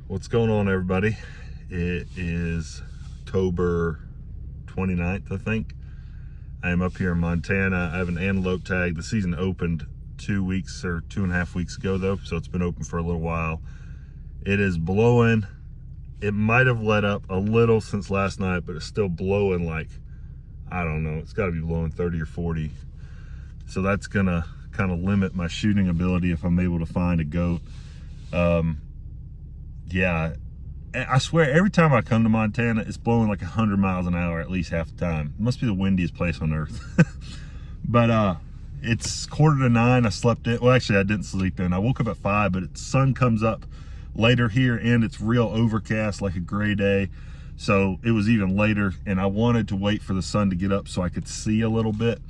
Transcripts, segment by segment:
What's going on, everybody? It is October 29th, I think. I am up here in Montana. I have an antelope tag. The season opened 2 weeks or 2.5 weeks ago though, so it's been open for a little while. It is blowing. It might have let up a little since last night, but it's still blowing like, I don't know, it's gotta be blowing 30 or 40. So that's gonna kind of limit my shooting ability if I'm able to find a goat. Yeah, I swear every time I come to Montana, it's blowing like 100 miles an hour at least half the time. It must be the windiest place on earth. But it's 8:45. I slept in. Well, actually, I didn't sleep in. I woke up at 5, but the sun comes up later here, and it's real overcast, like a gray day. So it was even later, and I wanted to wait for the sun to get up so I could see a little bit.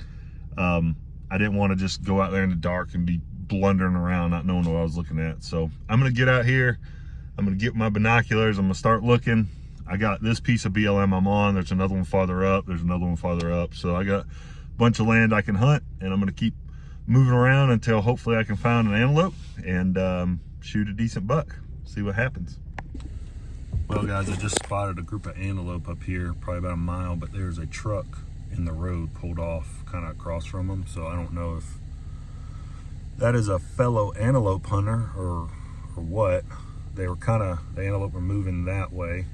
I didn't want to just go out there in the dark and be blundering around, not knowing what I was looking at. So I'm gonna get out here. I'm gonna get my binoculars. I'm gonna start looking. I got this piece of BLM I'm on. There's another one farther up. There's another one farther up. So I got a bunch of land I can hunt, and I'm gonna keep moving around until hopefully I can find an antelope and shoot a decent buck. See what happens. Well, guys, I just spotted a group of antelope up here, probably about a mile, but there's a truck in the road pulled off kind of across from them. So I don't know if that is a fellow antelope hunter or what. They were the antelope were moving that way,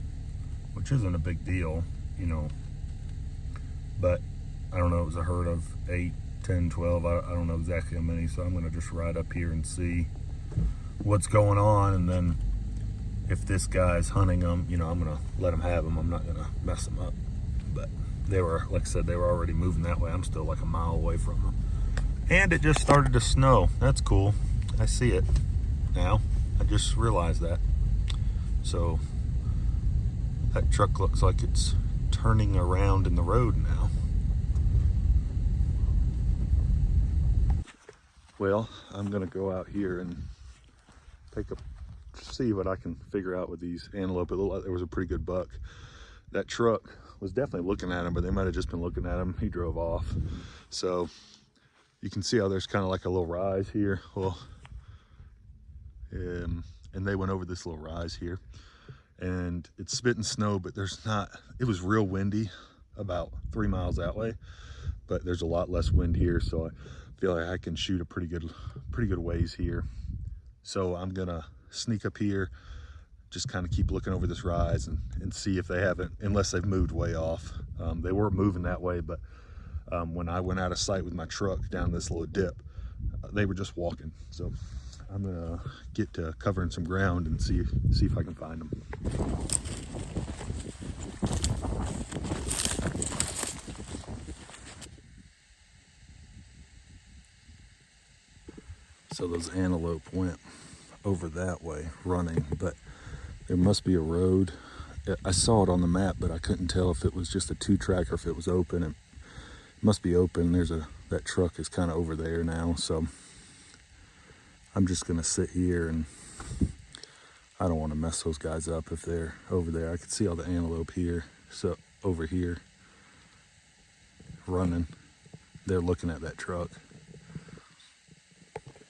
which isn't a big deal, you know, but I don't know, it was a herd of 8, 10, 12, I don't know exactly how many, so I'm gonna just ride up here and see what's going on, and then if this guy's hunting them, you know, I'm gonna let him have them. I'm not gonna mess them up, but they were, like I said, they were already moving that way. I'm still like a mile away from them, and it just started to snow. That's cool. I see it now. I just realized that. So that truck looks like it's turning around in the road now. Well, I'm gonna go out here and see what I can figure out with these antelope. It looked like there was a pretty good buck. That truck was definitely looking at him, but they might have just been looking at him. He drove off. So you can see how there's kind of like a little rise here. Well, and they went over this little rise here, and it's spitting snow, but there's not, it was real windy about 3 miles that way, but there's a lot less wind here, so I feel like I can shoot a pretty good ways here. So I'm gonna sneak up here, just kind of keep looking over this rise and see if they haven't, unless they've moved way off. They were moving that way, but when I went out of sight with my truck down this little dip, they were just walking. So I'm gonna get to covering some ground and see if I can find them. So those antelope went over that way running, but there must be a road. I saw it on the map, but I couldn't tell if it was just a 2-track or if it was open. It must be open. That truck is kind of over there now, so I'm just gonna sit here, and I don't want to mess those guys up if they're over there. I can see all the antelope here, so over here running, they're looking at that truck.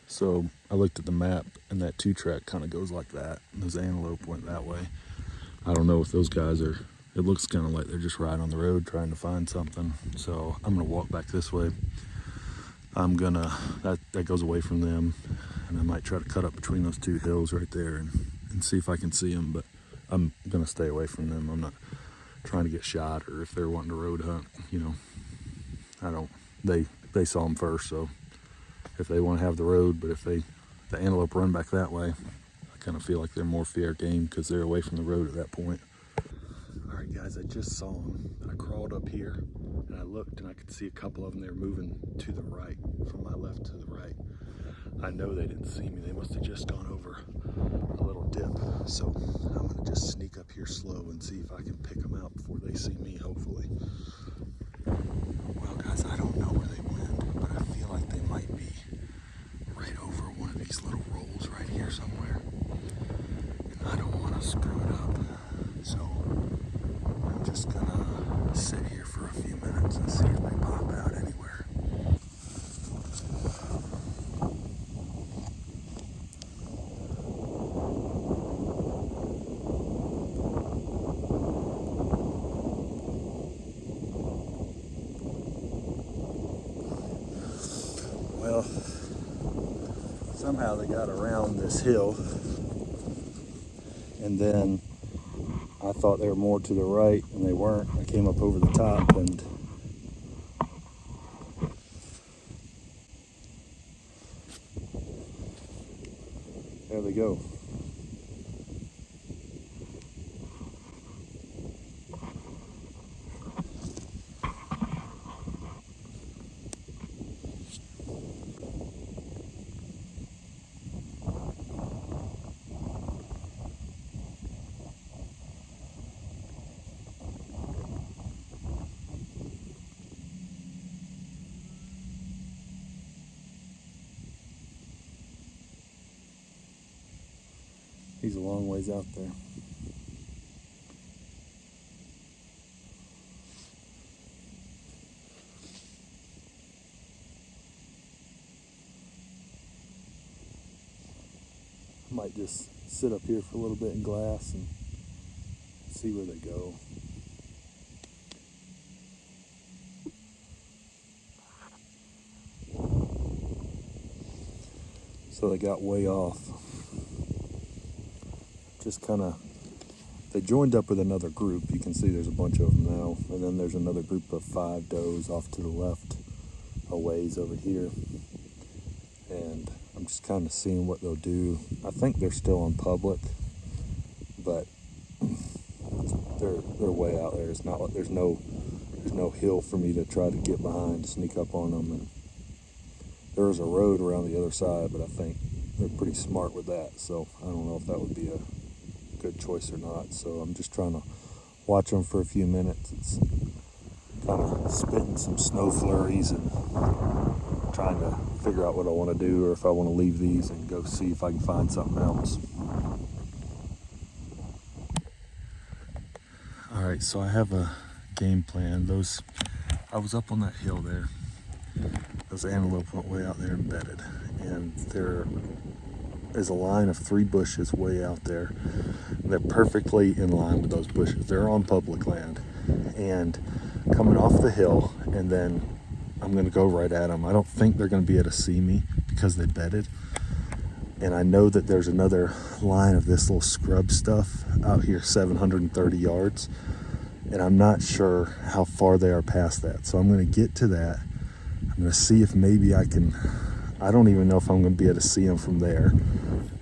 So I looked at the map, and that 2-track kind of goes like that. Those antelope went that way. I don't know if those guys are, it looks kind of like they're just riding on the road trying to find something. So I'm gonna walk back this way. That goes away from them, and I might try to cut up between those 2 hills right there and see if I can see them, but I'm gonna stay away from them. I'm not trying to get shot, or if they're wanting to road hunt, you know, they saw them first, so if they want to have the road, but if the antelope run back that way, I kind of feel like they're more fair game because they're away from the road at that point. All right, guys, I just saw them. I crawled up here and I looked, and I could see a couple of them. They were moving to the right, from my left to the right. I know they didn't see me. They must have just gone over a little dip. So I'm gonna just sneak up here slow and see if I can pick them out before they see me, hopefully. Well, guys, I don't know where they went, but I feel like they might be right over one of these little rolls right here somewhere. And I don't want to screw it up. So I'm just gonna sit here for a few minutes and see if they pop out anywhere. somehow they got around this hill, and then I thought they were more to the right, and they weren't. I came up over the top, and there they go. He's a long ways out there. I might just sit up here for a little bit in glass and see where they go. So they got way off. Just kind of, they joined up with another group. You can see there's a bunch of them now. And then there's another group of 5 does off to the left, a ways over here. And I'm just kind of seeing what they'll do. I think they're still on public, but they're way out there. It's not like there's no hill for me to try to get behind, sneak up on them. And there's a road around the other side, but I think they're pretty smart with that. So I don't know if that would be a good choice or not. So I'm just trying to watch them for a few minutes. It's kind of spitting some snow flurries and trying to figure out what I want to do, or if I want to leave these and go see if I can find something else. All right, so I have a game plan. I was up on that hill there. Those antelope went way out there and bedded, and there is a line of 3 bushes way out there. They're perfectly in line with those bushes. They're on public land, and coming off the hill, and then I'm going to go right at them. I don't think they're going to be able to see me because they bedded, and I know that there's another line of this little scrub stuff out here 730 yards, and I'm not sure how far they are past that. So I'm going to get to that. I'm going to see if maybe I don't even know if I'm going to be able to see them from there,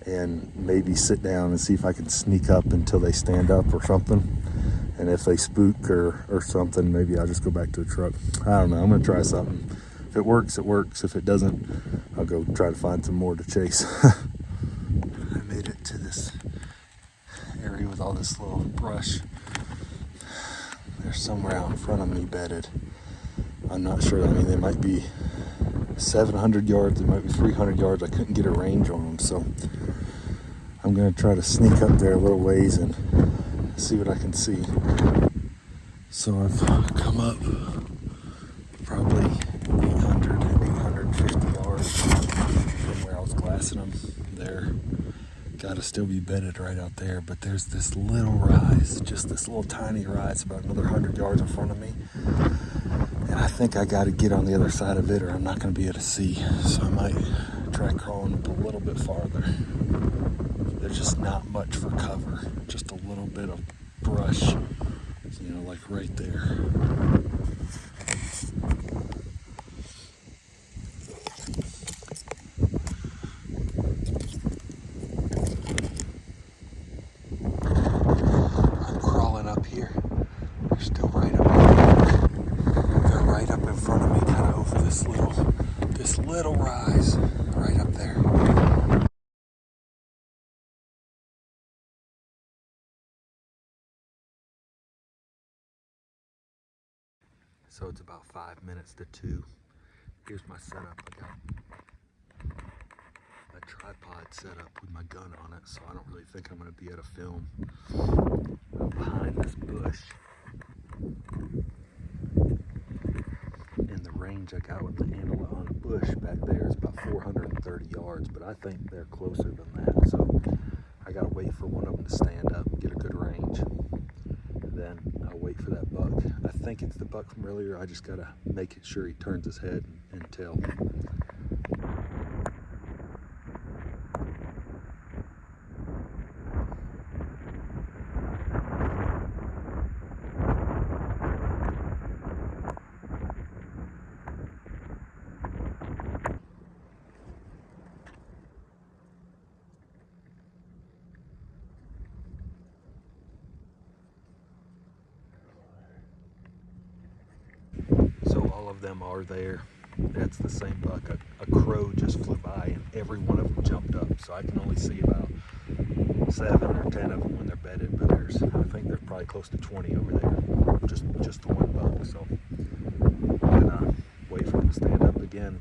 and maybe sit down and see if I can sneak up until they stand up or something. And if they spook or something, maybe I'll just go back to the truck. I don't know. I'm going to try something. If it works, it works. If it doesn't, I'll go try to find some more to chase. I made it to this area with all this little brush. They're somewhere out in front of me bedded. I'm not sure. I mean, they might be 700 yards. They might be 300 yards. I couldn't get a range on them. So I'm going to try to sneak up there a little ways and see what I can see. So I've come up probably 850 yards from where I was glassing them. They're got to still be bedded right out there, but there's this little rise, just this little tiny rise about another 100 yards in front of me. And I think I got to get on the other side of it or I'm not going to be able to see. So I might try crawling up a little bit farther. There's just not much for cover, just a little bit of brush, you know, like right there. I'm crawling up here. They're still right up here. They're right up in front of me, kind of over this little rise right up there. So it's about 5 minutes to 2. Here's my setup. I got a tripod set up with my gun on it, so I don't really think I'm going to be able to film. I'm behind this bush. And the range I got with the antelope on the bush back there is about 430 yards, but I think they're closer than that. So I got to wait for one of them to stand up and get a good range. Then I'll wait for that buck. I think it's the buck from earlier. I just gotta make sure he turns his head and tail. of them are there. That's the same buck. A crow just flew by and every one of them jumped up. So I can only see about 7 or 10 of them when they're bedded, but I think there's probably close to 20 over there. Just the one buck. So I'm gonna wait for him to stand up again.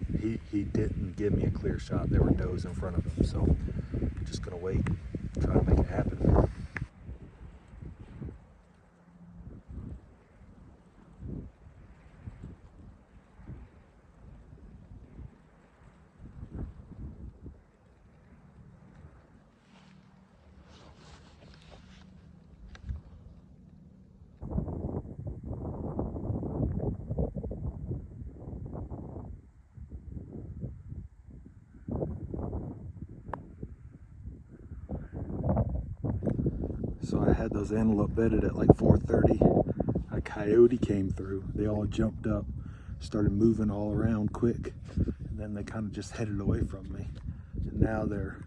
He didn't give me a clear shot. There were does in front of him. So I'm just gonna wait, try to make it happen. So I had those antelope bedded at like 4:30. A coyote came through. They all jumped up, started moving all around quick, and then they kind of just headed away from me. And now they're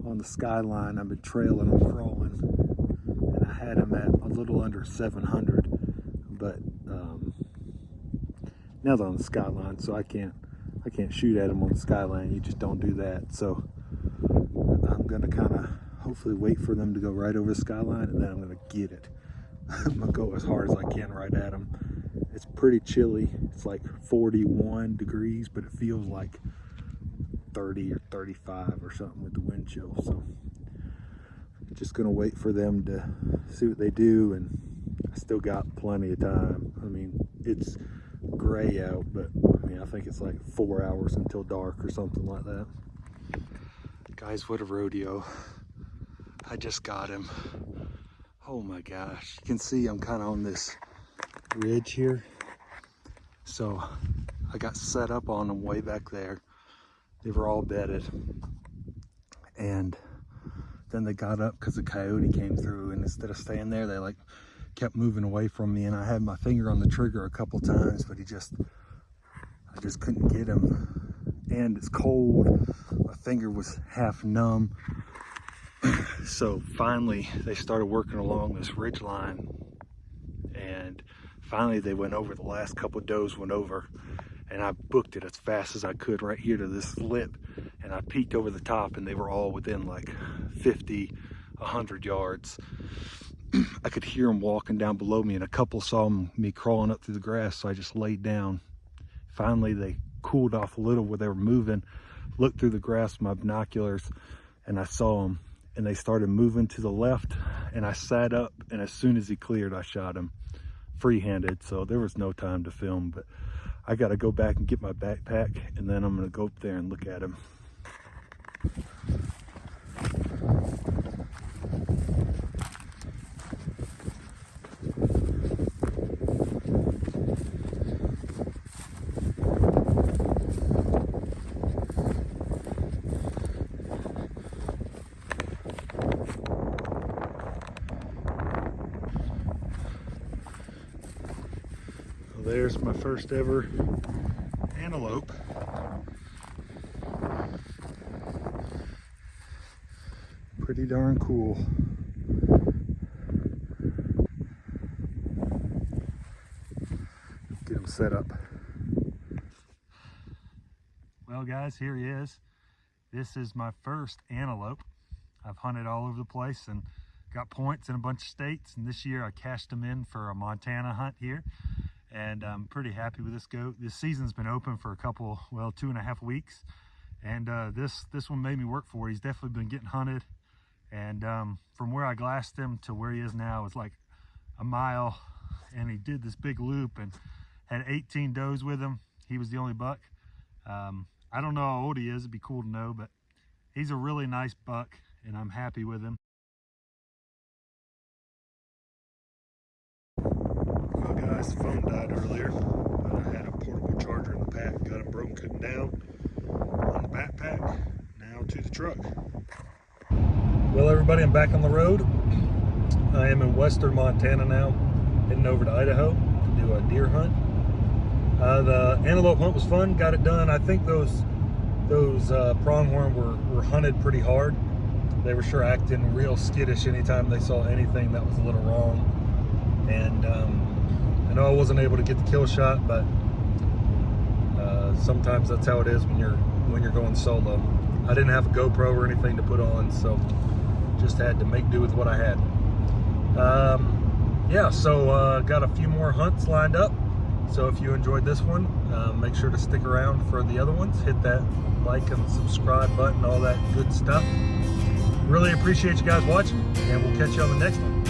on the skyline. I've been trailing them, crawling, and I had them at a little under 700. But now they're on the skyline, so I can't shoot at them on the skyline. You just don't do that. So I'm gonna kind of hopefully wait for them to go right over the skyline, and then I'm gonna get it. I'm gonna go as hard as I can right at them. It's pretty chilly. It's like 41 degrees, but it feels like 30 or 35 or something with the wind chill. So I'm just gonna wait for them to see what they do, and I still got plenty of time. I mean, it's gray out, but I mean, I think it's like 4 hours until dark or something like that. Guys, what a rodeo. I just got him. Oh my gosh. You can see I'm kind of on this ridge here. So I got set up on them way back there. They were all bedded. And then they got up because the coyote came through, and instead of staying there, they like kept moving away from me, and I had my finger on the trigger a couple times, but I just couldn't get him. And it's cold. My finger was half numb. So finally they started working along this ridge line, and finally they went over. The last couple of does went over, and I booked it as fast as I could right here to this lip, and I peeked over the top, and they were all within like 50, 100 yards. I could hear them walking down below me, and a couple saw me crawling up through the grass, so I just laid down. Finally they cooled off a little where they were moving, looked through the grass with my binoculars, and I saw them. And they started moving to the left, and I sat up, and as soon as he cleared, I shot him free-handed. So there was no time to film, but I got to go back and get my backpack, and then I'm going to go up there and look at him. There's my first ever antelope. Pretty darn cool. Get him set up. Well guys, here he is. This is my first antelope. I've hunted all over the place and got points in a bunch of states, and this year I cashed them in for a Montana hunt here. And I'm pretty happy with this goat. This season's been open for a couple, well, 2.5 weeks. And this one made me work for it. He's definitely been getting hunted. And from where I glassed him to where he is now is like a mile. And he did this big loop and had 18 does with him. He was the only buck. I don't know how old he is. It'd be cool to know, but he's a really nice buck, and I'm happy with him. Guys, the phone died earlier, but I had a portable charger in the pack, got it broken down on the backpack, now to the truck. Well everybody, I'm back on the road. I am in western Montana now, heading over to Idaho to do a deer hunt. The antelope hunt was fun, got it done. I think those pronghorn were hunted pretty hard. They were sure acting real skittish anytime they saw anything that was a little wrong. And I know I wasn't able to get the kill shot, but sometimes that's how it is when you're going solo. I didn't have a GoPro or anything to put on, so just had to make do with what I had. Yeah, so got a few more hunts lined up. So if you enjoyed this one, make sure to stick around for the other ones. Hit that like and subscribe button, all that good stuff. Really appreciate you guys watching, and we'll catch you on the next one.